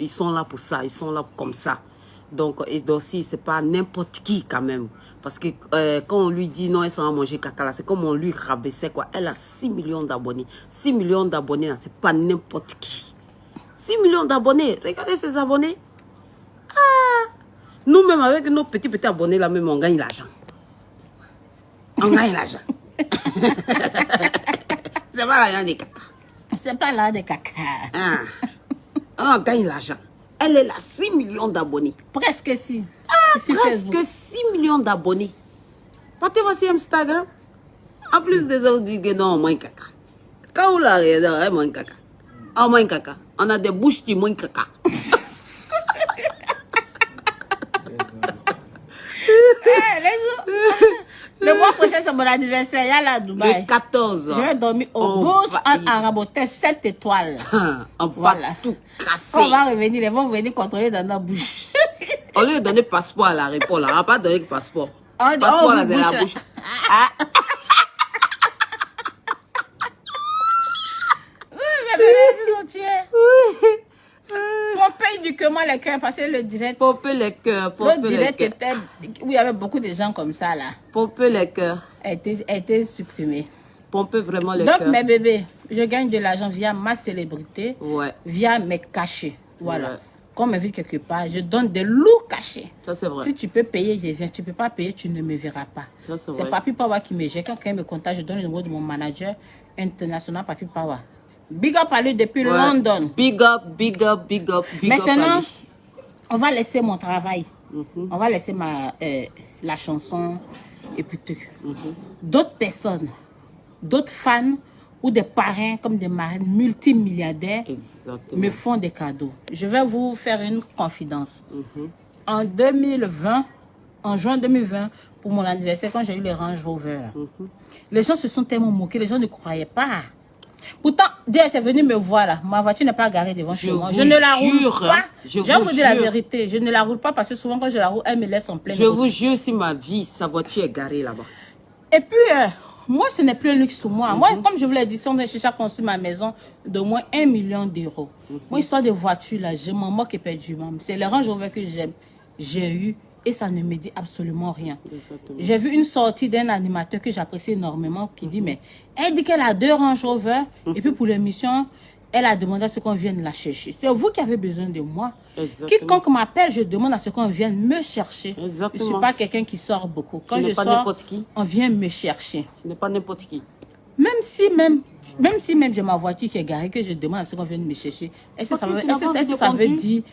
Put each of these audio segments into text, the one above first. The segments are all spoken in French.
Ils sont là pour ça, ils sont là comme ça. Donc, et aussi, c'est pas n'importe qui quand même. Parce que quand on lui dit non, elle s'en va manger caca là, c'est comme on lui rabaissait quoi. Elle a 6 millions d'abonnés. 6 millions d'abonnés là, c'est pas n'importe qui. 6 millions d'abonnés, regardez ces abonnés. Ah, nous-mêmes, avec nos petits abonnés là, même, on gagne l'argent. On gagne l'argent. C'est pas l'argent des caca. C'est pas l'argent des caca. Ah. On gagne l'argent. Elle est là, 6 millions d'abonnés. Presque 6. Ah, presque 6 millions d'abonnés. Partez voir sur Instagram. En plus des autres disent que non, on mange caca. Quand vous la regardez, on mange caca. On mange caca. On a des bouches qui mangent caca. Le mois prochain, c'est mon anniversaire. Il y a la Dubaï. Le 14. Je vais dormir au Burj Al Arab Hotel 7 étoiles. On va tout casser. On va revenir, ils vont venir contrôler dans notre bouche. On lui a donné passeport à l'aéroport. On n'a pas donné passeport. Passeport là, c'est la bouche. Pomper uniquement les cœurs, parce que le direct. Pomper les cœurs. Le direct était où il y avait beaucoup de gens comme ça là. Pomper les cœurs. A été supprimé. Pomper vraiment les cœurs. Donc mes bébés, je gagne de l'argent via ma célébrité, ouais. Via mes cachets. Voilà. Ouais. Quand on me vit quelque part, je donne des lourds cachets. Ça c'est vrai. Si tu peux payer, je viens. Tu peux pas payer, tu ne me verras pas. C'est Papi Power qui me gère. Quand quelqu'un me contacte, je donne le numéro de mon manager international Papi Power. Big up à lui depuis London. Big up, big up, big up, big up. Maintenant, on va laisser mon travail. On va laisser la chanson et puis tout. D'autres personnes, d'autres fans ou des parrains comme des marraines multimilliardaires me font des cadeaux. Je vais vous faire une confidence. En 2020, en juin 2020, pour mon anniversaire, quand j'ai eu les Range Rover, les gens se sont tellement moqués, les gens ne croyaient pas. Pourtant, dès qu'elle est venue me voir là, ma voiture n'est pas garée devant chez moi. Je ne la roule pas. Je vais vous dire la vérité. Je ne la roule pas parce que souvent quand je la roule, elle me laisse en pleine route. Je vous jure, si ma vie, sa voiture est garée là-bas. Et puis, moi, ce n'est plus un luxe pour moi. Moi, comme je vous l'ai dit, si on a cherché à construire ma maison de moins 1 million d'euros. Moi, histoire de voiture là, je m'en moque éperdument. C'est les Range Rover que j'aime. J'ai eu. Et ça ne me dit absolument rien. J'ai vu une sortie d'un animateur que j'apprécie énormément qui dit, mais elle dit qu'elle a 2 Range Rover et puis pour l'émission, elle a demandé à ce qu'on vienne la chercher. C'est vous qui avez besoin de moi. Quiconque m'appelle, je demande à ce qu'on vienne me chercher. Je ne suis pas quelqu'un qui sort beaucoup. Quand je sors, on vient me chercher. Ce n'est pas n'importe qui. Même si j'ai ma voiture qui est garée, que je demande à ce qu'on vienne me chercher, est-ce que ça veut dire...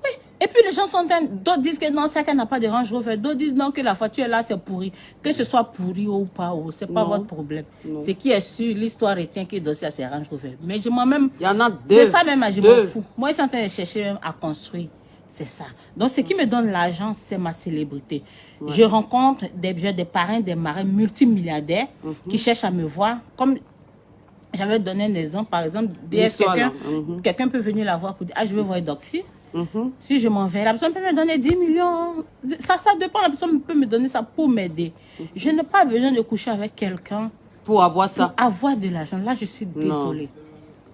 Oui, et puis les gens sont... D'autres disent que non, ça qu'elle n'a pas de Range Rover. D'autres disent non, que la voiture est là, c'est pourri. Que ce soit pourri ou pas, c'est pas votre problème. Ce qui est sûr, l'histoire retient que dossier à ces Range Rover. Mais moi-même... Il y en a 2. C'est ça même, je m'en fous. Moi, ils sont en train de chercher même à construire. C'est ça. Donc, ce qui me donne l'argent, c'est ma célébrité. Je rencontre des parrains, des marins multimilliardaires qui cherchent à me voir. Comme... J'avais donné un exemple, par exemple, quelqu'un peut venir la voir pour dire, ah, je veux voir Doxy. Si je m'en vais, la personne peut me donner 10 millions. Ça dépend, la personne peut me donner ça pour m'aider. Je n'ai pas besoin de coucher avec quelqu'un pour avoir ça. Pour avoir de l'argent. Là, je suis désolée.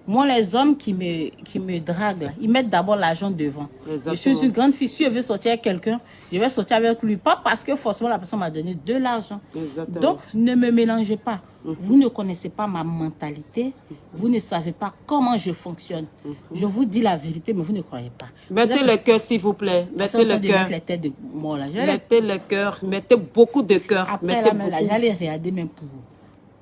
Moi, les hommes qui me draguent, là, ils mettent d'abord l'argent devant. Exactement. Je suis une grande fille. Si je veux sortir avec quelqu'un, je vais sortir avec lui. Pas parce que forcément la personne m'a donné de l'argent. Donc, ne me mélangez pas. Vous ne connaissez pas ma mentalité. Vous ne savez pas comment je fonctionne. Je vous dis la vérité, mais vous ne croyez pas. Mettez le cœur, s'il vous plaît. Mettez le cœur. Mettez le cœur. Mettez beaucoup de cœur. Après, j'allais regarder même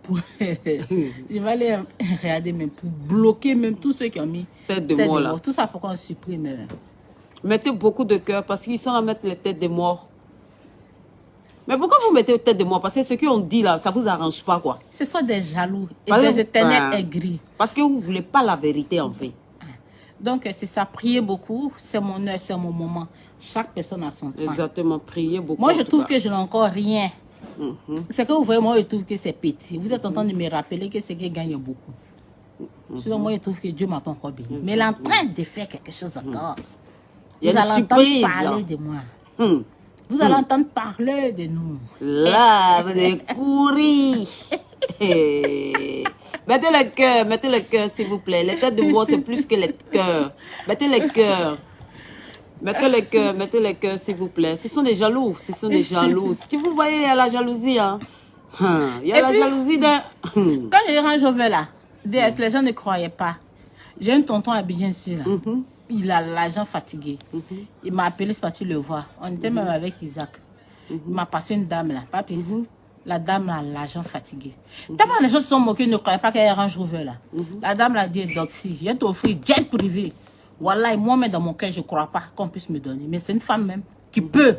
je vais aller regarder même pour bloquer même tous ceux qui ont mis tête de mort là. Tout ça pour qu'on supprime. Mettez beaucoup de cœur parce qu'ils sont à mettre les têtes de mort. Mais pourquoi vous mettez tête de mort? Parce que ce qu'on dit là, ça vous arrange pas quoi. Ce sont des jaloux et des éternels aigris. Parce que vous voulez pas la vérité en fait. Donc c'est ça, priez beaucoup. C'est mon heure, c'est mon moment. Chaque personne a son temps. Exactement, priez beaucoup. Moi je trouve que je n'ai encore rien. C'est que vous voyez, moi je trouve que c'est petit. Vous êtes en train de me rappeler que c'est qu'il gagne beaucoup. Sinon moi je trouve que Dieu m'a pas encore béni. Mais il est en train de faire quelque chose encore. Vous allez entendre parler de moi. Vous allez entendre parler de nous. Là, vous allez courir. Mettez le cœur s'il vous plaît. Les têtes de mort c'est plus que les cœurs. Mettez le cœur. Mettez les cœurs, s'il vous plaît. Ce sont des jaloux, ce sont des jaloux. Si vous voyez, il y a la jalousie, hein. Il y a la jalousie d'un... Quand je range au là, DS, les gens ne croyaient pas. J'ai un tonton à Abidjan ici, là. Il a l'argent fatigué. Il m'a appelé, c'est parti le voir. On était même avec Isaac. Il m'a passé une dame, là, pas plus. La dame a l'argent fatigué. Tellement les gens se sont moqués, ne croyaient pas qu'elle range Rover, là. La dame l'a dit, Doxy, je vais t'offrir jet privé. Voilà, et moi-même, dans mon cœur, je ne crois pas qu'on puisse me donner. Mais c'est une femme même qui peut.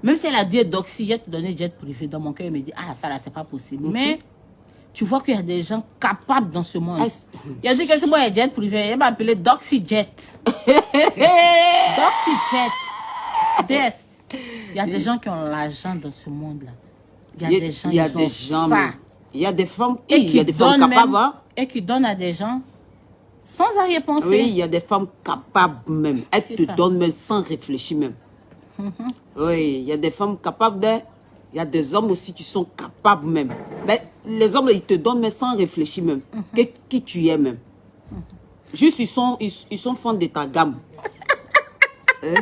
Même si elle a dit, Doxy, je vais te donner jet privé. Dans mon cœur, elle me dit, ah, ça là, c'est pas possible. Mais tu vois qu'il y a des gens capables dans ce monde. Il a dit que c'est moi, un jet privé. Elle m'a appelé Doxy Jet. Doxy Jet. DS. Il y a des gens qui ont l'argent dans ce monde-là. Il y a des gens, il y a des femmes qui capables. Même, et qui donnent à des gens sans arrière-pensée. Oui, il y a des femmes capables même. Elles te donnent même sans réfléchir même. Oui, il y a des femmes capables de... Il y a des hommes aussi qui sont capables même. Mais les hommes, ils te donnent mais sans réfléchir même. Qui tu es même. Juste, ils sont fans de ta gamme. Hein?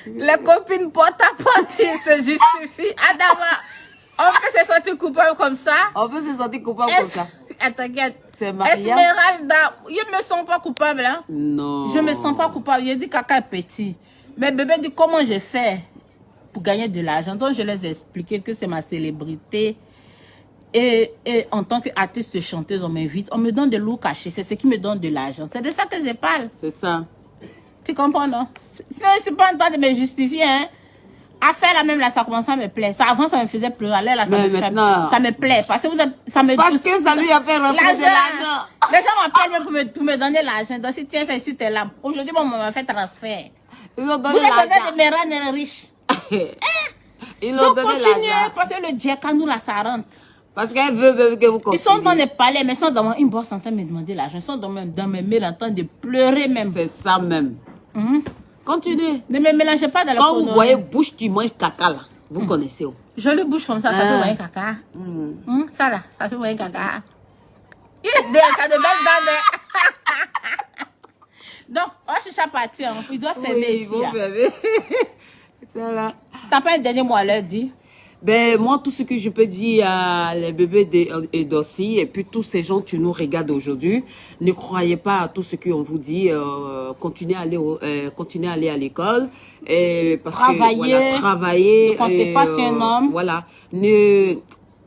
Les copines portent à porte, ils se justifient. Adama, on peut se sentir coupable comme ça. On peut se sentir coupable comme ça. T'inquiète. C'est Mariam. Esmeralda, je ne me sens pas coupable. Hein? Non. Je ne me sens pas coupable. Je dis caca est petit. Mais bébé dit comment je fais pour gagner de l'argent. Donc je les ai expliqué que c'est ma célébrité. Et en tant qu'artiste chanteuse, on m'invite. On me donne de l'eau cachée. C'est ce qui me donne de l'argent. C'est de ça que je parle. C'est ça. Tu comprends, non? Je ne suis pas en train de me justifier, hein. À faire la même, là, ça commence à me plaire. Ça, avant, ça me faisait pleurer. Là, ça me plaît. Parce que ça me parce que ça lui a fait rentrer de l'argent. Les gens m'appellent même pour me donner l'argent. Donc, si tiens, c'est sur tes lampes. Aujourd'hui, mon maman m'a fait transfert. Ils ont donné vous êtes des mérans riches. Ils ont donné l'argent. Parce que le Djeka, nous, là, ça rentre. Parce qu'elle veut que vous continuez. Ils sont dans les palais, mais ils sont dans une bourse en train de me demander l'argent. Ils sont dans mes mails en train de pleurer même. C'est ça même. Continuez. Ne me mélangez pas dans la quand vous voyez bouche qui mange caca là, vous connaissez où? Jolie bouche comme ça, ça fait voyer caca. Ça là, ça fait voyer caca. Il est déjà de belles dents. Donc, on cherche à partir. Il doit fermer ici. Là. T'as pas un dernier mot à leur dire? Ben, moi, tout ce que je peux dire à les bébés et d'Ossi, et puis tous ces gens qui nous regardent aujourd'hui, ne croyez pas à tout ce qu'on vous dit. Continuez à aller à l'école. Parce travailler. Que, voilà, travailler. Ne comptez pas sur un homme. Voilà.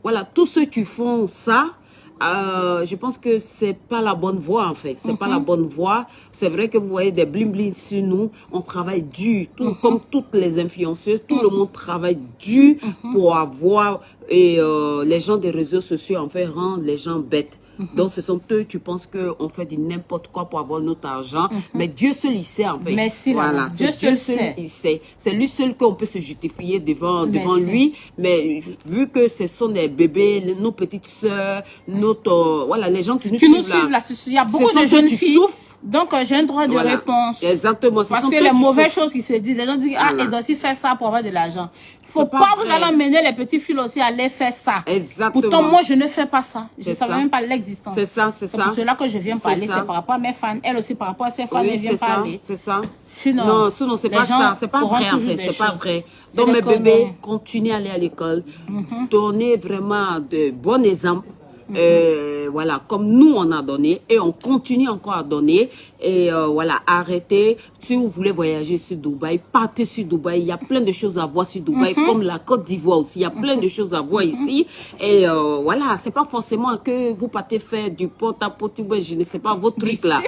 Voilà, tous ceux qui font ça, je pense que c'est pas la bonne voie en fait. C'est pas la bonne voie. C'est vrai que vous voyez des bling bling sur nous. On travaille dur, comme toutes les influenceuses. Tout le monde travaille dur pour avoir les gens des réseaux sociaux en fait rendent les gens bêtes. Donc ce sont eux qui pensent qu'on fait du n'importe quoi pour avoir notre argent. Mais Dieu seul il sait en fait. Merci, voilà, Dieu seul il sait. C'est lui seul qu'on peut se justifier devant lui. Mais vu que ce sont des bébés, nos petites sœurs, voilà, les gens qui nous suivent là. Il y a beaucoup de jeunes filles. Donc, j'ai un droit de réponse. Exactement. Parce que les mauvaises choses qui se disent, les gens disent, ah, et donc, fait ça pour avoir de l'argent. Il ne faut pas vous allez emmener les petits filles aussi à aller faire ça. Exactement. Pourtant, moi, je ne fais pas ça. Je ne savais même pas l'existence. C'est ça, c'est ça. C'est pour cela que je viens parler. C'est par rapport à mes fans. Elle aussi, par rapport à ses fans, elle vient parler. C'est ça. Sinon, c'est pas ça. C'est pas vrai, en fait. C'est pas vrai. Donc, mes bébés, continuez à aller à l'école. Donnez vraiment de bons exemples. Voilà, comme nous on a donné et on continue encore à donner et voilà, arrêtez. Si vous voulez voyager sur Dubaï, partez sur Dubaï. Il y a plein de choses à voir sur Dubaï, comme la Côte d'Ivoire aussi. Il y a plein de choses à voir ici et voilà, c'est pas forcément que vous partez faire du porte-à-porte, je ne sais pas vos trucs là,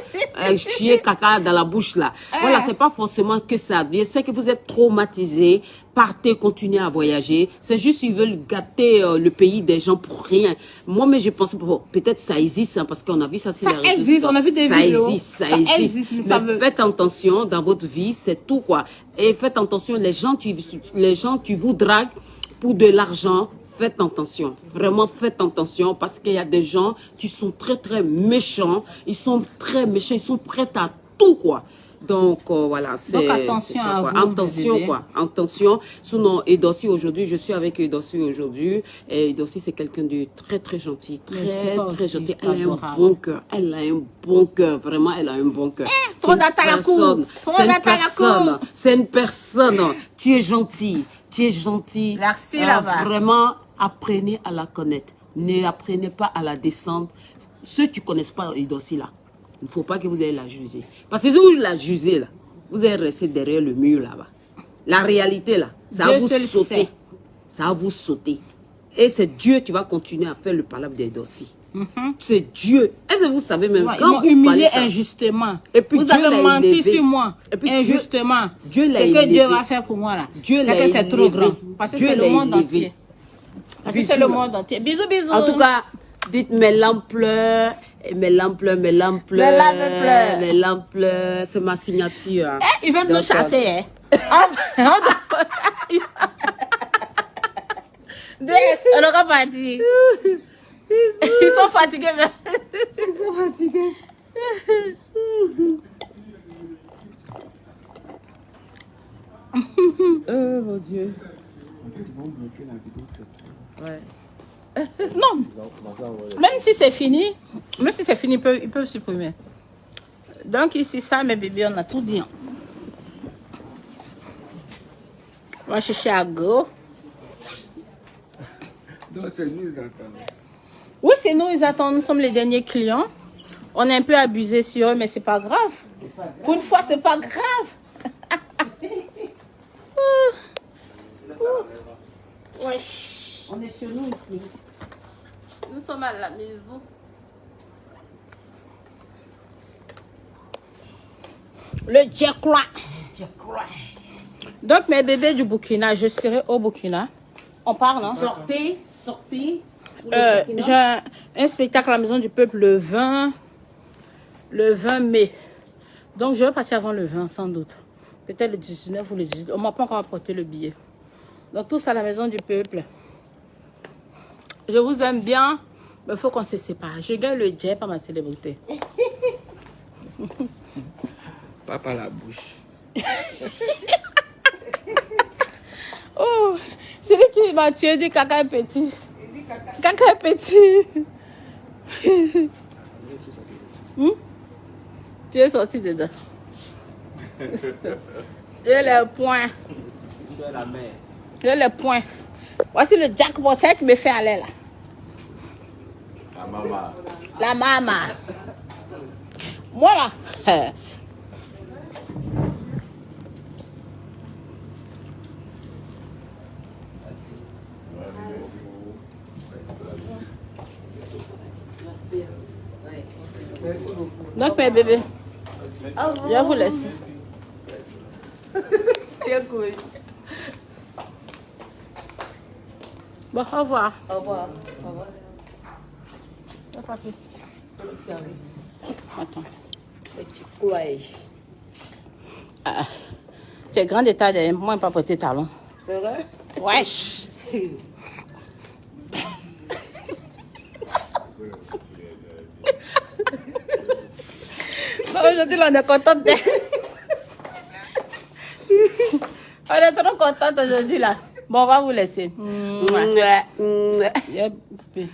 chier caca dans la bouche là. Voilà, c'est pas forcément que ça. Je sais que vous êtes traumatisés. Partez, continuez à voyager. C'est juste qu'ils veulent gâter le pays des gens pour rien. Moi, mais je pense, bon, peut-être ça existe, hein, parce qu'on a vu ça sur les réseaux. Ça existe, on a vu des vidéos. Ça existe. Mais faites attention dans votre vie, c'est tout quoi. Et faites attention, les gens qui vous draguent pour de l'argent, faites attention. Vraiment, faites attention, parce qu'il y a des gens qui sont très, très méchants. Ils sont très méchants, ils sont prêts à tout quoi. Donc, voilà, c'est... Donc, attention à quoi. vous, Attention, bébé. quoi. Attention. Sinon, Edossi, aujourd'hui, je suis avec Edossi aujourd'hui. Et Edossi, c'est quelqu'un de très, très gentil. Très, toi très aussi, gentil. Elle a un adorable. bon cœur. Elle a un bon cœur. Vraiment, elle a un bon cœur. trop d'attaque à la cour. C'est une personne. C'est une personne. Tu es gentil. Tu es gentil. Merci, là-bas. Vraiment, apprenez à la connaître. Ne apprenez pas à la descendre. Ceux qui ne connaissent pas Edossi, là, il ne faut pas que vous ayez la juger. Parce que si vous la jugez, là, vous allez rester derrière le mur, là-bas. La réalité, là, ça va Dieu vous seul sauter. sait. Ça va vous sauter. Et c'est Dieu qui va continuer à faire le palabre d'Edossi. C'est Dieu. Est-ce que vous savez même Ouais, ils quand m'ont vous humilié parlez ça, injustement. Et puis vous Dieu avez l'a menti élevé. sur moi Et puis injustement. Dieu l'a C'est que élevé. Dieu va faire pour moi là. Dieu C'est l'a que c'est trop élevé. grand. Parce que Dieu c'est le l'a monde élevé. entier. Parce que Bisous, c'est le là. monde entier. Bisous, bisous. En tout cas, dites mes lampes pleurent, et mes lampes pleurent, mes lampes pleurent, Mes lampes pleurent. mes lampes pleurent. C'est ma signature. Hein. Ils veulent nous Donc, chasser, hein. On aura pas dit. Ils sont fatigués. Mais... Ils sont fatigués. Oh mon Dieu. Ouais. Non. Même si c'est fini, ils peuvent supprimer. Donc ici, ça, mes bébés, on a tout dit. On va chercher à go. Donc c'est nous ils attendent. Oui, c'est nous, ils attendent. Nous sommes les derniers clients. On est un peu abusé sur eux, mais c'est pas grave. Pour une fois, c'est pas grave. Ouais. On est chez nous ici. Nous sommes à la maison. Le Djekwa. Donc, mes bébés du Burkina, je serai au Burkina. On parle, hein? Sortez. J'ai un spectacle à la Maison du Peuple le 20 mai. Donc, je vais partir avant le 20, sans doute. Peut-être le 19 ou le 18. On ne m'a pas encore apporté le billet. Donc, tous à la Maison du Peuple. Je vous aime bien, mais il faut qu'on se sépare. Je gagne le jet par ma célébrité. Pas par la bouche. Oh, c'est lui qui m'a tué, dit caca est petit. Caca est petit. Tu es sorti dedans. J'ai les points. J'ai les points. Voici le jackpot qui me fait aller là. La maman. La maman. Voilà. Donc mes bébés, je vous laisse. Bon, au revoir. Au revoir. Au revoir. Pas plus. Attends. Petit courage. Ah, tu es grand d'état derrière moi, pas porter talon. C'est vrai? Wesh. Non, aujourd'hui, là, on est contente. On est trop contente aujourd'hui, là. Bon, on va vous laisser. Ouais. Yeah, poupée.